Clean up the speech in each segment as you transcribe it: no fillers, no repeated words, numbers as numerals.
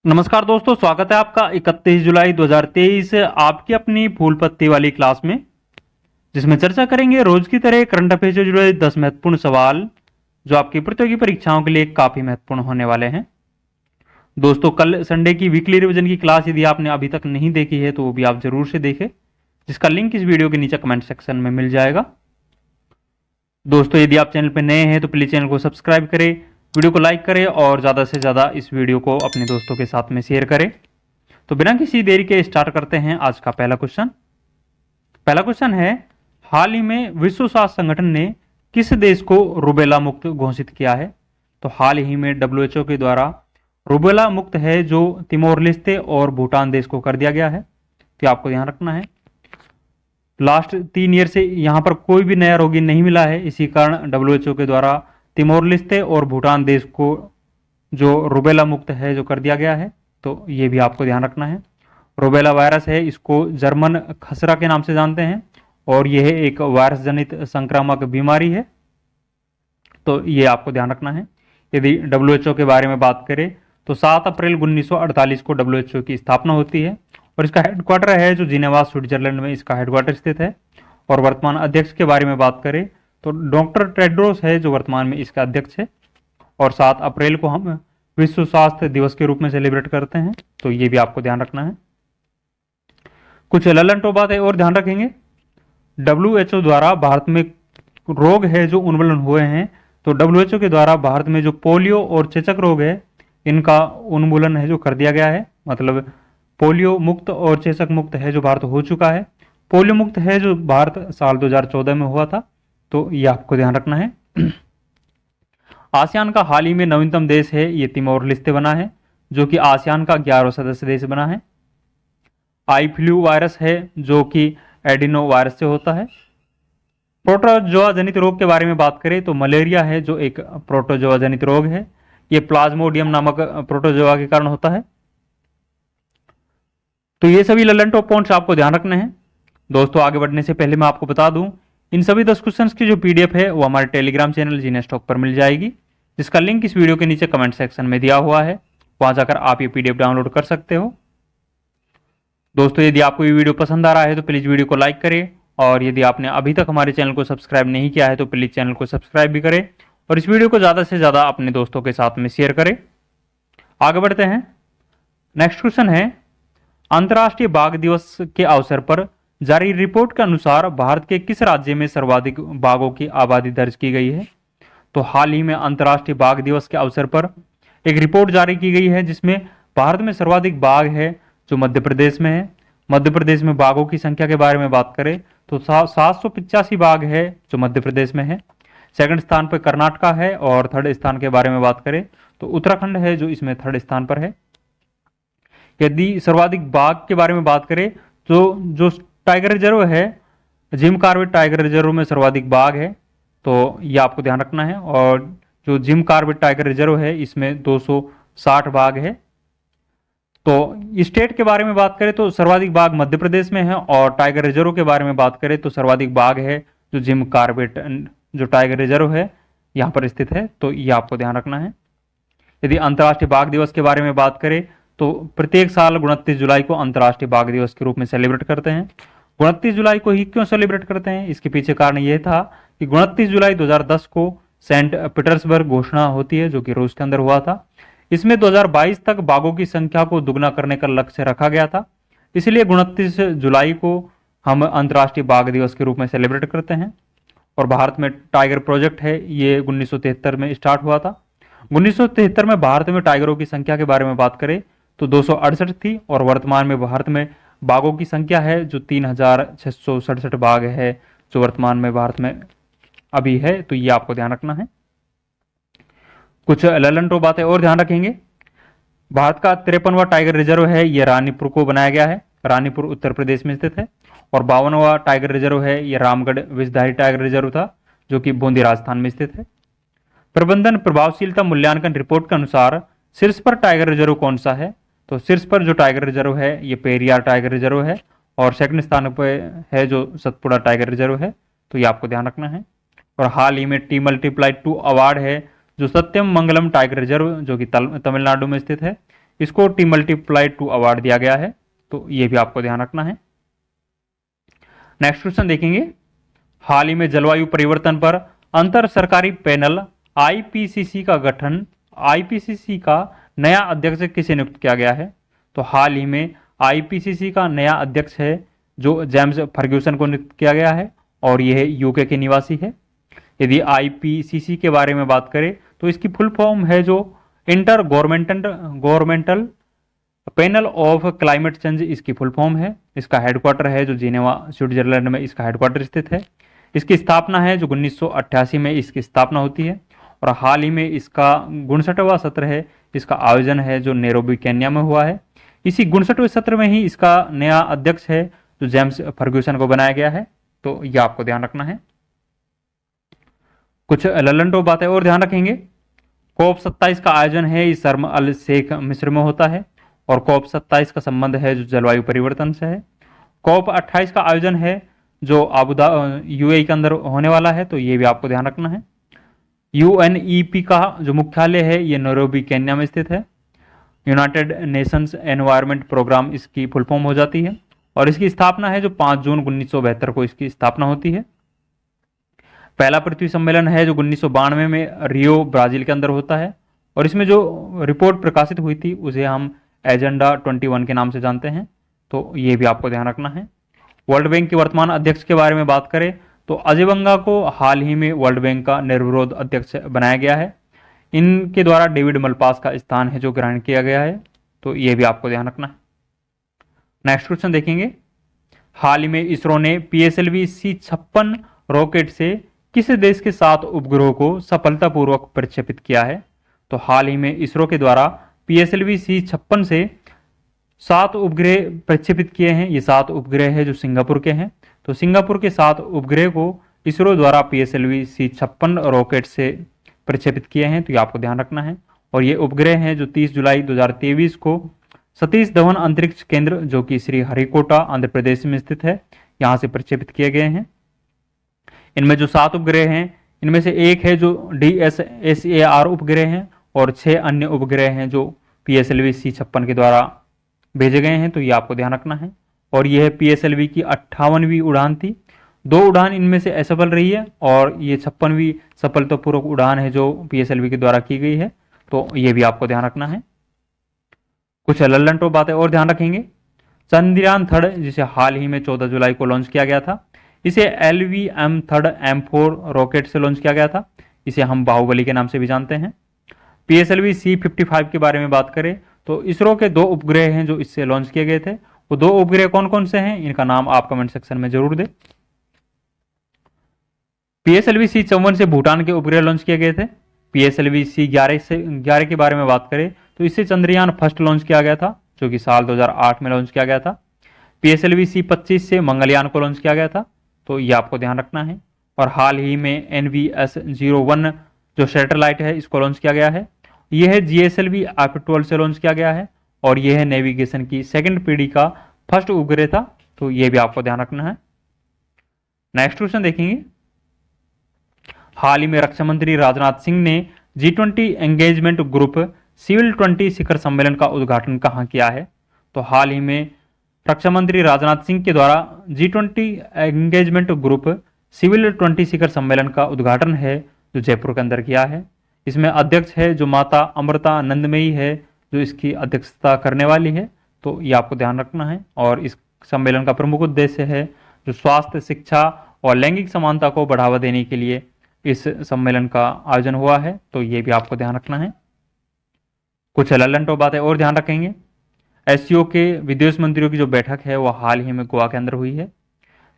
नमस्कार दोस्तों, स्वागत है आपका 31 जुलाई 2023 आपकी अपनी फूल पत्ती वाली क्लास में, जिसमें चर्चा करेंगे रोज की तरह करंट अफेयर से जुड़े 10 महत्वपूर्ण सवाल जो आपकी प्रतियोगी परीक्षाओं के लिए काफी महत्वपूर्ण होने वाले हैं। दोस्तों, कल संडे की वीकली रिवीजन की क्लास यदि आपने अभी तक नहीं देखी है तो वो भी आप जरूर से देखें, जिसका लिंक इस वीडियो के नीचे कमेंट सेक्शन में मिल जाएगा। दोस्तों, यदि आप चैनल पर नए हैं तो प्लीज चैनल को सब्सक्राइब करें, वीडियो को लाइक करें और ज़्यादा से ज़्यादा इस वीडियो को अपने दोस्तों के साथ में शेयर करें। तो बिना किसी देरी के स्टार्ट करते हैं आज का पहला क्वेश्चन। पहला क्वेश्चन है, हाल ही में विश्व स्वास्थ्य संगठन ने किस देश को रूबेला मुक्त घोषित किया है? तो हाल ही में WHO के द्वारा रूबेला मुक्त है जो तिमोर लेस्ते और भूटान देश को कर दिया गया है। तो आपको ध्यान रखना है, लास्ट 3 ईयर से यहाँ पर कोई भी नया रोगी नहीं मिला है, इसी कारण WHO के द्वारा तिमोर लेस्ते और भूटान देश को जो रूबेला मुक्त है जो कर दिया गया है। तो ये भी आपको ध्यान रखना है। रूबेला वायरस है, इसको जर्मन खसरा के नाम से जानते हैं और यह एक वायरस जनित संक्रामक बीमारी है। तो ये आपको ध्यान रखना है। यदि WHO के बारे में बात करें तो 7 अप्रैल 1948 को WHO की स्थापना होती है और इसका हेडक्वार्टर है जो जिनेवा स्विट्जरलैंड में इसका हेडक्वार्टर स्थित है। और वर्तमान अध्यक्ष के बारे में बात करें तो डॉक्टर टेड्रोस है जो वर्तमान में इसका अध्यक्ष है। और 7 अप्रैल को हम विश्व स्वास्थ्य दिवस के रूप में सेलिब्रेट करते हैं। तो ये भी आपको ध्यान रखना है। कुछ ललन बातें और ध्यान रखेंगे। WHO द्वारा भारत में रोग है जो उन्मूलन हुए हैं, तो WHO के द्वारा भारत में जो पोलियो और चेचक रोग है इनका उन्मूलन है जो कर दिया गया है। मतलब पोलियो मुक्त और चेचक मुक्त है जो भारत हो चुका है। पोलियो मुक्त है जो भारत साल 2014 में हुआ था। तो ये आपको ध्यान रखना है। आसियान का हाल ही में नवीनतम देश है ये तिमोर लेस्ते बना है, जो कि आसियान का 11वां सदस्य देश बना है। आई फ्लू वायरस है जो कि एडिनो वायरस से होता है। प्रोटोजोआ जनित रोग के बारे में बात करें तो मलेरिया है जो एक प्रोटोजोआ जनित रोग है, ये प्लाज्मोडियम नामक प्रोटोजोआ के कारण होता है। तो ये सभी ललन टॉप पॉइंट्स आपको ध्यान रखने हैं। दोस्तों, आगे बढ़ने से पहले मैं आपको बता दूं, इन सभी 10 क्वेश्चंस की जो PDF है वो हमारे टेलीग्राम चैनल जीनेस टॉक पर मिल जाएगी, जिसका लिंक इस वीडियो के नीचे कमेंट सेक्शन में दिया हुआ है। वहां जाकर आप ये PDF डाउनलोड कर सकते हो। दोस्तों, यदि आपको ये वीडियो पसंद आ रहा है तो प्लीज वीडियो को लाइक करें और यदि आपने अभी तक हमारे चैनल को सब्सक्राइब नहीं किया है तो प्लीज चैनल को सब्सक्राइब भी करें और इस वीडियो को ज्यादा से ज्यादा अपने दोस्तों के साथ में शेयर करें। आगे बढ़ते हैं। नेक्स्ट क्वेश्चन है, अंतर्राष्ट्रीय बाघ दिवस के अवसर पर जारी रिपोर्ट के अनुसार भारत के किस राज्य में सर्वाधिक बाघों की आबादी दर्ज की गई है? तो हाल ही में अंतर्राष्ट्रीय बाघ दिवस के अवसर पर एक रिपोर्ट जारी की गई है जिसमें भारत में सर्वाधिक बाघ है जो मध्य प्रदेश में है। मध्य प्रदेश में बाघों की संख्या के बारे में बात करें तो 785 बाघ है जो मध्य प्रदेश में है। सेकंड स्थान पर कर्नाटका है और थर्ड स्थान के बारे में बात करें तो उत्तराखंड है जो इसमें थर्ड स्थान पर है। यदि सर्वाधिक बाघ के बारे में बात करें तो जो टाइगर रिजर्व है, जिम कॉर्बेट टाइगर रिजर्व में सर्वाधिक बाघ है। तो ये आपको ध्यान रखना है। और जो जिम कॉर्बेट टाइगर रिजर्व है इसमें 260 बाघ है। तो स्टेट के बारे में बात करें तो सर्वाधिक बाघ मध्य प्रदेश में है और टाइगर रिजर्व के बारे में बात करें तो सर्वाधिक बाघ है जो जिम कॉर्बेट जो टाइगर रिजर्व है यहाँ पर स्थित है। तो ये आपको ध्यान रखना है। यदि अंतर्राष्ट्रीय बाघ दिवस के बारे में बात करें तो प्रत्येक साल 29 जुलाई को अंतर्राष्ट्रीय बाघ दिवस के रूप में सेलिब्रेट करते हैं। 29 जुलाई को ही क्यों सेलिब्रेट करते हैं, इसके पीछे कारण यह था कि 29 जुलाई 2010 को सेंट पीटर्सबर्ग घोषणा होती है जो कि रूस के अंदर हुआ था। इसमें 2022 तक बाघों की संख्या को दुगना करने का लक्ष्य रखा गया था, इसलिए 29 जुलाई को हम अंतर्राष्ट्रीय बाघ दिवस के रूप में सेलिब्रेट करते हैं। और भारत में टाइगर प्रोजेक्ट है ये 1973 में स्टार्ट हुआ था। 1973 में भारत में टाइगरों की संख्या के बारे में बात करें तो 268 थी और वर्तमान में भारत में बाघों की संख्या है जो 3667 बाघ है जो वर्तमान में भारत में अभी है। तो ये आपको ध्यान रखना है। कुछ ललन टॉप बातें और ध्यान रखेंगे। भारत का 53वां टाइगर रिजर्व है ये रानीपुर को बनाया गया है, रानीपुर उत्तर प्रदेश में स्थित है। और 52वां टाइगर रिजर्व है ये रामगढ़ विषधारी टाइगर रिजर्व था जो कि बूंदी राजस्थान में स्थित है। प्रबंधन प्रभावशीलता मूल्यांकन रिपोर्ट के अनुसार शीर्ष पर टाइगर रिजर्व कौन सा है? तो शीर्ष पर जो टाइगर रिजर्व है ये पेरियार टाइगर रिजर्व है और सेकंड स्थान पर है जो सतपुड़ा टाइगर रिजर्व है। तो ये आपको ध्यान रखना है। और हाल ही में T+2 अवार्ड है जो सत्यम मंगलम टाइगर रिजर्व जो कि तमिलनाडु में स्थित है, इसको T+2 अवार्ड दिया गया है, तो ये भी आपको ध्यान रखना है। नेक्स्ट क्वेश्चन देखेंगे, हाल ही में जलवायु परिवर्तन पर अंतर सरकारी पैनल IPCC का गठन, IPCC का नया अध्यक्ष किसे नियुक्त किया गया है? तो हाल ही में IPCC का नया अध्यक्ष है जो जेम्स फर्ग्यूसन को नियुक्त किया गया है और यह यूके के निवासी है। यदि IPCC के बारे में बात करें तो इसकी फुल फॉर्म है जो inter governmental panel of climate change, इसकी फुल फॉर्म है। इसका हेडक्वार्टर है जो जिनेवा स्विट्जरलैंड में इसका हेडक्वार्टर स्थित है। इसकी स्थापना है जो 1988 में इसकी स्थापना होती है और हाल ही में इसका 59वां सत्र है, इसका आयोजन है जो नैरोबी केन्या में हुआ है। इसी 59वें सत्र में ही इसका नया अध्यक्ष है जो जेम्स फर्ग्यूसन को बनाया गया है, तो यह आपको ध्यान रखना है। कुछ लल्लन टॉप बातें और ध्यान रखेंगे। COP27 का आयोजन है इस शर्म अल शेख मिस्र में होता है और COP27 का संबंध है जो जलवायु परिवर्तन से है। COP28 का आयोजन है जो UAE के अंदर होने वाला है, तो ये भी आपको ध्यान रखना है। UNEP का जो मुख्यालय है ये नैरोबी केन्या में स्थित है। यूनाइटेड नेशंस एनवायरनमेंट प्रोग्राम इसकी फुल फॉर्म हो जाती है और इसकी स्थापना है जो 5 जून 1972 को इसकी स्थापना होती है। पहला पृथ्वी सम्मेलन है जो 1992 में रियो ब्राजील के अंदर होता है और इसमें जो रिपोर्ट प्रकाशित हुई थी उसे हम एजेंडा 21 के नाम से जानते हैं, तो ये भी आपको ध्यान रखना है। वर्ल्ड बैंक के वर्तमान अध्यक्ष के बारे में बात करें तो अजय बंगा को हाल ही में वर्ल्ड बैंक का निर्विरोध अध्यक्ष बनाया गया है। इनके द्वारा डेविड मलपास का स्थान है जो ग्रहण किया गया है, तो ये भी आपको ध्यान रखना है। नेक्स्ट क्वेश्चन देखेंगे, हाल ही में इसरो ने PSLV C56 रॉकेट से किस देश के 7 उपग्रहों को सफलतापूर्वक प्रक्षेपित किया है? तो हाल ही में इसरो के द्वारा PSLV C56 से 7 उपग्रह प्रक्षेपित किए हैं। ये 7 उपग्रह है जो सिंगापुर के हैं, तो सिंगापुर के 7 उपग्रह को इसरो द्वारा PSLV C56 रॉकेट से प्रक्षेपित किए हैं, तो ये आपको ध्यान रखना है। और ये उपग्रह हैं जो 30 जुलाई 2023 को सतीश धवन अंतरिक्ष केंद्र जो कि श्री हरिकोटा आंध्र प्रदेश में स्थित है, यहाँ से प्रक्षेपित किए गए हैं। इनमें जो 7 उपग्रह हैं इनमें से एक है जो DSAR उपग्रह हैं और 6 अन्य उपग्रह हैं जो PSLV C56 के द्वारा भेजे गए हैं, तो ये आपको ध्यान रखना है। और यह PSLV की 58वीं उड़ान थी। 2 उड़ान इनमें से असफल रही है और ये 56वीं सफलतापूर्वक उड़ान है जो PSLV के द्वारा की गई है, तो ये भी आपको ध्यान रखना है। कुछ लल्लन टॉप बातें और ध्यान रखेंगे। चंद्रयान 3 जिसे हाल ही में 14 जुलाई को लॉन्च किया गया था, इसे LVM-3 M4 रॉकेट से लॉन्च किया गया था। इसे हम बाहुबली के नाम से भी जानते हैं। PSLV C55 के बारे में बात करें तो इसरो के 2 उपग्रह हैं जो इससे लॉन्च किए गए थे। वो 2 उपग्रह कौन कौन से हैं इनका नाम आप कमेंट सेक्शन में जरूर दें। PSLV C54 से भूटान के उपग्रह लॉन्च किए गए थे। PSLV C11 के बारे में बात करें तो इससे चंद्रयान फर्स्ट लॉन्च किया गया था जो कि साल 2008 में लॉन्च किया गया था। PSLV C25 से मंगलयान को लॉन्च किया गया था, तो ये आपको ध्यान रखना है। और हाल ही में NVS-01 जो सैटेलाइट है इसको लॉन्च किया गया है। यह है GSLV F12 से लॉन्च किया गया है और यह है नेविगेशन की 2nd पीढ़ी का फर्स्ट उपग्रह था, तो यह भी आपको ध्यान रखना है। नेक्स्ट क्वेश्चन देखेंगे, हाल ही में रक्षा मंत्री राजनाथ सिंह ने G20 एंगेजमेंट ग्रुप सिविल 20 शिखर सम्मेलन का उद्घाटन कहाँ किया है? तो हाल ही में रक्षा मंत्री राजनाथ सिंह के द्वारा G20 एंगेजमेंट ग्रुप सिविल 20 शिखर सम्मेलन का उद्घाटन है जो जयपुर के अंदर किया है। इसमें अध्यक्ष है जो माता अमृता नंदमयी है जो इसकी अध्यक्षता करने वाली है, तो ये आपको ध्यान रखना है। और इस सम्मेलन का प्रमुख उद्देश्य है जो स्वास्थ्य, शिक्षा और लैंगिक समानता को बढ़ावा देने के लिए इस सम्मेलन का आयोजन हुआ है, तो ये भी आपको ध्यान रखना है। कुछ लल्लन टॉप बातें और ध्यान रखेंगे। SCO के विदेश मंत्रियों की जो बैठक है वो हाल ही में गोवा के अंदर हुई है।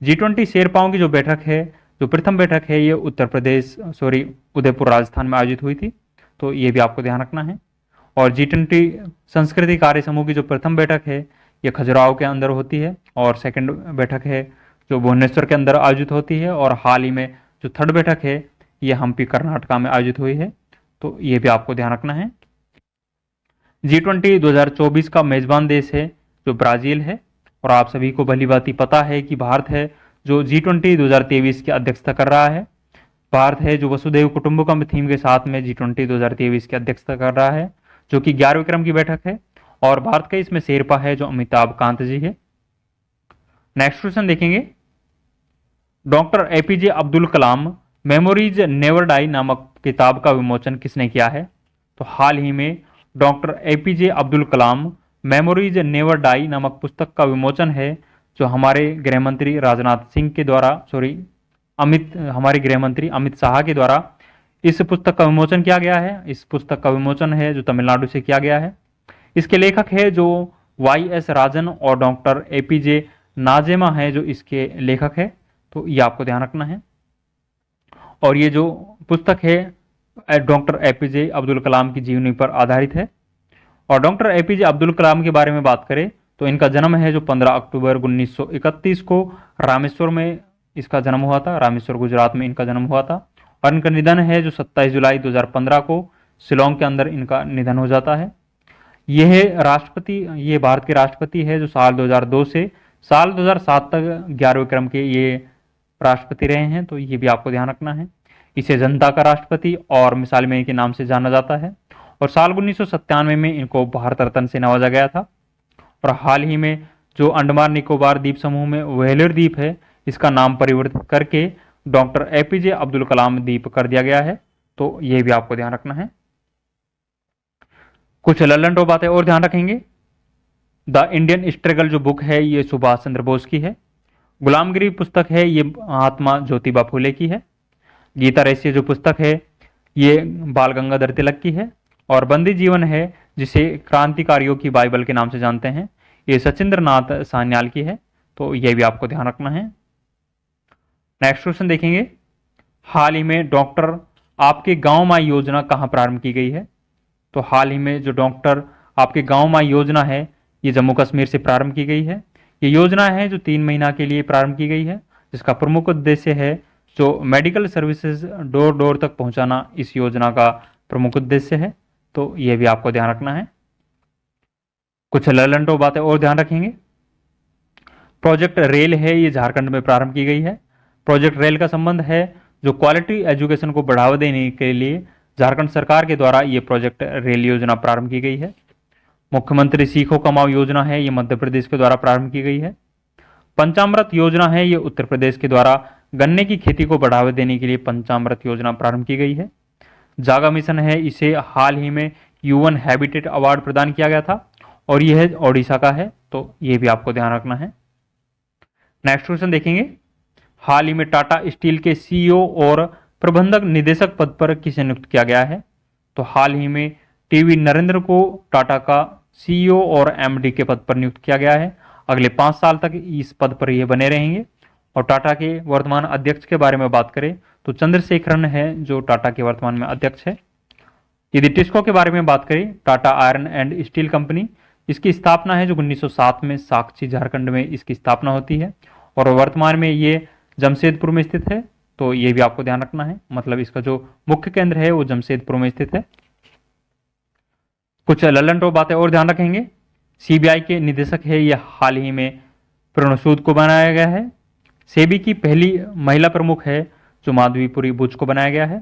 G20 शेरपाओं की जो बैठक है, जो प्रथम बैठक है, ये उदयपुर राजस्थान में आयोजित हुई थी, तो ये भी आपको ध्यान रखना है। और G20 संस्कृति कार्य समूह की जो प्रथम बैठक है ये खजुराहो के अंदर होती है और 2nd बैठक है जो भुवनेश्वर के अंदर आयोजित होती है। और हाल ही में जो 3rd बैठक है ये हम्पी कर्नाटका में आयोजित हुई है, तो ये भी आपको ध्यान रखना है। G20 2024 का मेजबान देश है जो ब्राजील है और आप सभी को भली भांति पता है कि भारत है जो G20 2023 की अध्यक्षता कर रहा है। भारत है जो वसुधैव कुटुंबकम थीम के साथ में G20 2023 की अध्यक्षता कर रहा है, जो कि 11वें क्रम की बैठक है। और भारत के इसमें शेरपा है जो अमिताभ कांत जी है। नेक्स्ट क्वेश्चन देखेंगे, doctor APJ Abdul Kalam memories never die नामक किताब का विमोचन किसने किया है? तो हाल ही में doctor APJ Abdul Kalam memories never die नामक पुस्तक का विमोचन है, जो हमारे गृह मंत्री राजनाथ सिंह के द्वारा हमारे गृह मंत्री अमित शाह के द्वारा इस पुस्तक का विमोचन किया गया है। इस पुस्तक का विमोचन है जो तमिलनाडु से किया गया है। इसके लेखक है जो YS राजन और डॉक्टर एपीजे नाजेमा है जो इसके लेखक है, तो ये आपको ध्यान रखना है। और ये जो पुस्तक है डॉक्टर एपीजे अब्दुल कलाम की जीवनी पर आधारित है। और डॉक्टर एपीजे अब्दुल कलाम के बारे में बात करें तो इनका जन्म है जो 15 अक्टूबर 1931 को रामेश्वर में इसका जन्म हुआ था। रामेश्वर गुजरात में इनका जन्म हुआ था। और इनका निधन है जो 27 जुलाई 2015 को शिलोंग के अंदर इनका निधन हो जाता है। ये भारत के राष्ट्रपति है जो साल 2002 से साल 2007 तक 11वें क्रम के ये राष्ट्रपति रहे हैं, तो ये भी आपको ध्यान रखना है। इसे जनता का राष्ट्रपति और मिसाल में के नाम से जाना जाता है। और साल 1997 में इनको भारत रत्न से नवाजा गया था। और हाल ही में जो अंडमान निकोबार द्वीप समूह में व्हेलर द्वीप है, इसका नाम परिवर्तित करके डॉक्टर एपीजे अब्दुल कलाम द्वीप कर दिया गया है, तो ये भी आपको ध्यान रखना है। कुछ लल्लन टॉप बातें और ध्यान रखेंगे। द इंडियन स्ट्रगल जो बुक है ये सुभाष चंद्र बोस की है। गुलामगिरी पुस्तक है ये महात्मा ज्योतिबा फूले की है। गीता रहस्य जो पुस्तक है ये बाल गंगाधर तिलक की है। और बंदी जीवन है जिसे क्रांतिकारियों की बाइबल के नाम से जानते हैं, ये सचिंद्र नाथ सान्याल की है, तो ये भी आपको ध्यान रखना है। नेक्स्ट क्वेश्चन देखेंगे, हाल ही में डॉक्टर आपके गांव माई योजना कहां प्रारंभ की गई है? तो हाल ही में जो डॉक्टर आपके गांव माई योजना है ये जम्मू कश्मीर से प्रारंभ की गई है। ये योजना है जो 3 महीना के लिए प्रारंभ की गई है, जिसका प्रमुख उद्देश्य है जो मेडिकल सर्विसेज डोर डोर तक पहुंचाना इस योजना का प्रमुख उद्देश्य है, तो ये भी आपको ध्यान रखना है। कुछ लल्लन टॉप बातें और ध्यान रखेंगे। प्रोजेक्ट रेल है ये झारखंड में प्रारंभ की गई है। प्रोजेक्ट रेल का संबंध है जो क्वालिटी एजुकेशन को बढ़ावा देने के लिए झारखंड सरकार के द्वारा ये प्रोजेक्ट रेल योजना प्रारंभ की गई है। मुख्यमंत्री सीखो कमाओ योजना है ये मध्य प्रदेश के द्वारा प्रारंभ की गई है। पंचामृत योजना है ये उत्तर प्रदेश के द्वारा गन्ने की खेती को बढ़ावा देने के लिए पंचामृत योजना प्रारंभ की गई है। जागा मिशन है इसे हाल ही में UN हैबिटेट अवार्ड प्रदान किया गया था और यह ओडिशा का है, तो ये भी आपको ध्यान रखना है। नेक्स्ट क्वेश्चन देखेंगे, हाल ही में टाटा स्टील के CEO और प्रबंधक निदेशक पद पर किसे नियुक्त किया गया है? तो हाल ही में टीवी नरेंद्र को टाटा का CEO और MD के पद पर नियुक्त किया गया है। अगले 5 साल तक इस पद पर ये बने रहेंगे। और टाटा के वर्तमान अध्यक्ष के बारे में बात करें तो चंद्रशेखरन है जो टाटा के वर्तमान में अध्यक्ष है। यदि टिस्को के बारे में बात करें, Tata iron and steel company, इसकी स्थापना है जो 1907 में साक्षी झारखंड में इसकी स्थापना होती है और वर्तमान में ये जमशेदपुर में स्थित है, तो ये भी आपको ध्यान रखना है। मतलब इसका जो मुख्य केंद्र है वो जमशेदपुर में स्थित है। कुछ लल्लन टॉप बातें और ध्यान रखेंगे। CBI के निदेशक है ये हाल ही में प्रणव सूद को बनाया गया है। सेबी की पहली महिला प्रमुख है जो माधवीपुरी बुच को बनाया गया है।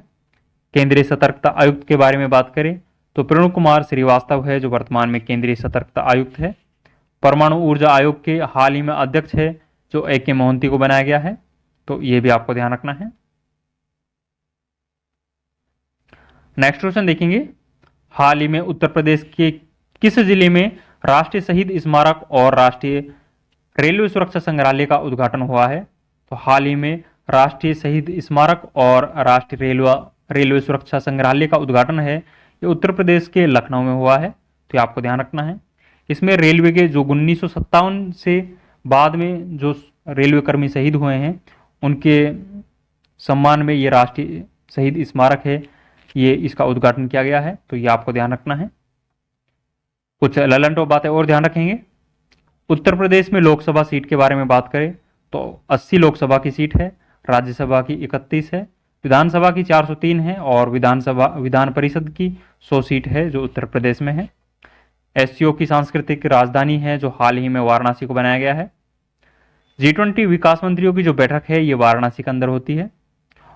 केंद्रीय सतर्कता आयुक्त के बारे में बात करें तो प्रणव कुमार श्रीवास्तव है जो वर्तमान में केंद्रीय सतर्कता आयुक्त है। परमाणु ऊर्जा आयोग के हाल ही में अध्यक्ष है जो AK मोहंती को बनाया गया है, तो ये भी आपको ध्यान रखना है। नेक्स्ट क्वेश्चन देखेंगे, हाल ही में उत्तर प्रदेश के किस जिले में राष्ट्रीय शहीद स्मारक और राष्ट्रीय रेलवे सुरक्षा संग्रहालय का उद्घाटन हुआ है? तो हाल ही में राष्ट्रीय शहीद स्मारक और राष्ट्रीय रेलवे सुरक्षा संग्रहालय का उद्घाटन है ये उत्तर प्रदेश के लखनऊ में हुआ है, तो ये आपको ध्यान रखना है। इसमें रेलवे के जो 1957 से बाद में जो रेलवे कर्मी शहीद हुए हैं उनके सम्मान में ये राष्ट्रीय शहीद स्मारक है ये इसका उद्घाटन किया गया है, तो ये आपको ध्यान रखना है। कुछ लल्लन टॉप बातें और ध्यान रखेंगे। उत्तर प्रदेश में लोकसभा सीट के बारे में बात करें तो 80 लोकसभा की सीट है, राज्यसभा की 31 है, विधानसभा की 403 है और विधान परिषद की 100 सीट है जो उत्तर प्रदेश में है। SCO की सांस्कृतिक राजधानी है जो हाल ही में वाराणसी को बनाया गया है। G20 विकास मंत्रियों की जो बैठक है ये वाराणसी के अंदर होती है।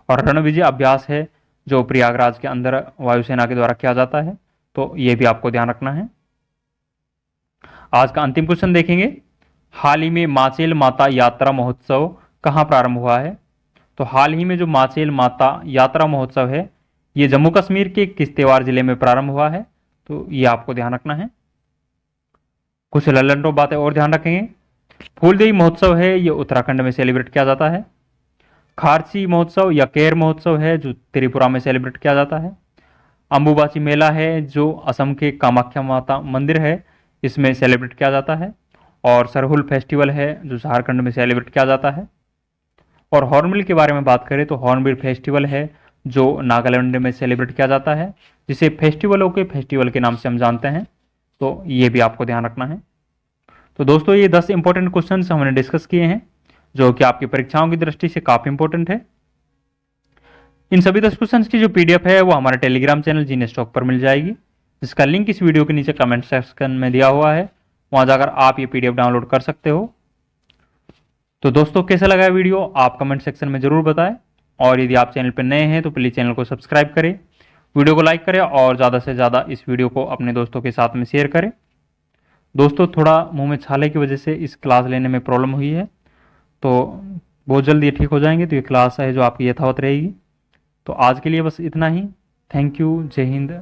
और रणविजय अभ्यास है जो प्रयागराज के अंदर वायुसेना के द्वारा किया जाता है, तो ये भी आपको ध्यान रखना है। आज का अंतिम क्वेश्चन देखेंगे। हाल ही में माचेल माता यात्रा महोत्सव कहाँ प्रारंभ हुआ है? तो हाल ही में जो माचेल माता यात्रा महोत्सव है ये जम्मू कश्मीर के किस त्योहार जिले में प्रारंभ हुआ है? तो ये आपको ध्यान रखना है। कुछ लल्लन टॉप बातें और ध्यान रखेंगे। फूलदेई महोत्सव है ये उत्तराखंड में सेलिब्रेट किया जाता है। खारसी महोत्सव या केर महोत्सव है जो त्रिपुरा में सेलिब्रेट किया जाता है। अंबुबाची मेला है जो असम के कामाख्या माता मंदिर है इसमें सेलिब्रेट किया जाता है। और सरहुल फेस्टिवल है जो झारखंड में सेलिब्रेट किया जाता है। और हॉर्नबिल के बारे में बात करें तो हॉर्नबिल फेस्टिवल है जो नागालैंड में सेलिब्रेट किया जाता है, जिसे फेस्टिवलों के फेस्टिवल के नाम से हम जानते हैं। तो ये भी आपको ध्यान रखना है। तो दोस्तों ये 10 इंपॉर्टेंट क्वेश्चन हमने डिस्कस किए हैं जो कि आपकी परीक्षाओं की दृष्टि से काफी इंपॉर्टेंट है। इन सभी 10 क्वेश्चन की जो पीडीएफ है वो हमारे टेलीग्राम चैनल जीने स्टॉक पर मिल जाएगी, जिसका लिंक इस वीडियो के नीचे कमेंट सेक्शन में दिया हुआ है। वहां जाकर आप ये पीडीएफ डाउनलोड कर सकते हो। तो दोस्तों कैसा लगा वीडियो आप कमेंट सेक्शन में जरूर बताएं, और यदि आप चैनल पर नए हैं तो प्लीज चैनल को सब्सक्राइब करें, वीडियो को लाइक करें और ज़्यादा से ज़्यादा इस वीडियो को अपने दोस्तों के साथ में शेयर करें। दोस्तों थोड़ा मुंह में छाले की वजह से इस क्लास लेने में प्रॉब्लम हुई है, तो बहुत जल्दी ये ठीक हो जाएंगे। तो ये क्लास है जो आपकी यथावत रहेगी। तो आज के लिए बस इतना ही। Thank you. जय हिंद।